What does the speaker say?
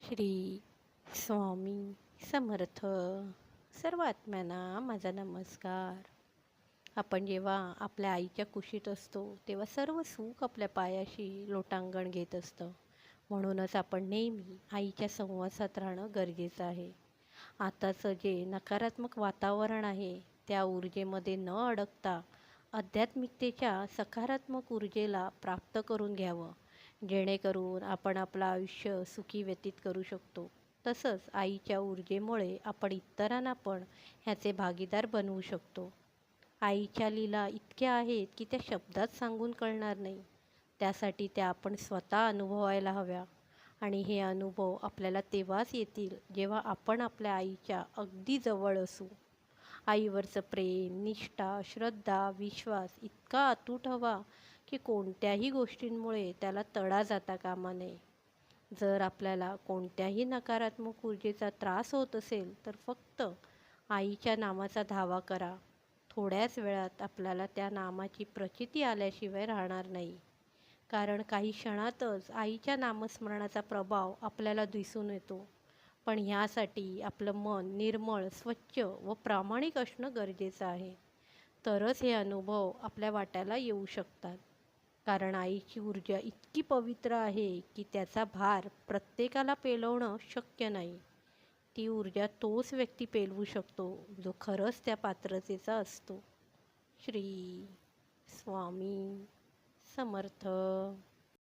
श्री स्वामी समर्थ. सर्व आत्म्यांना माझा नमस्कार. आपण जेव्हा आपल्या आईच्या कुशीत असतो तेव्हा सर्व सुख आपल्या पायाशी लोटांगण घेत असतं. म्हणूनच आपण नेहमी आईच्या सहवासात राहणं गरजेचं आहे. आताचं जे नकारात्मक वातावरण आहे त्या ऊर्जेमध्ये न अडकता आध्यात्मिकतेच्या सकारात्मक ऊर्जेला प्राप्त करून घ्यावं, जेणेकरून आपण आपलं आयुष्य सुखी व्यतीत करू शकतो. तसंच आईच्या ऊर्जेमुळे आपण इतरांना पण ह्याचे भागीदार बनवू शकतो. आईच्या लीला इतक्या आहेत की त्या शब्दात सांगून कळणार नाही. त्यासाठी त्या आपण स्वतः अनुभवायला हव्या. आणि हे अनुभव आपल्याला तेव्हाच येतील जेव्हा आपण आपल्या आईच्या अगदी जवळ असू. आईवरचं प्रेम, निष्ठा, श्रद्धा, विश्वास इतका अतूट हवा की कोणत्याही गोष्टींमुळे त्याला तडा जाता कामा नये. जर आपल्याला कोणत्याही नकारात्मक ऊर्जेचा त्रास होत असेल तर फक्त आईच्या नामाचा धावा करा. थोड्याच वेळात आपल्याला त्या नामाची प्रचिती आल्याशिवाय राहणार नाही. कारण काही क्षणातच आईच्या नामस्मरणाचा प्रभाव आपल्याला दिसून येतो. पण ह्यासाठी आपलं मन निर्मळ, स्वच्छ व प्रामाणिक असणं गरजेचं आहे. तरच हे अनुभव आपल्या वाट्याला येऊ शकतात. कारण आईची ऊर्जा इतकी पवित्र आहे की त्याचा भार प्रत्येकाला पेलवणं शक्य नाही. ती ऊर्जा तोच व्यक्ती पेलवू शकतो जो खरंच त्या पात्रतेचा असतो. श्री स्वामी समर्थ.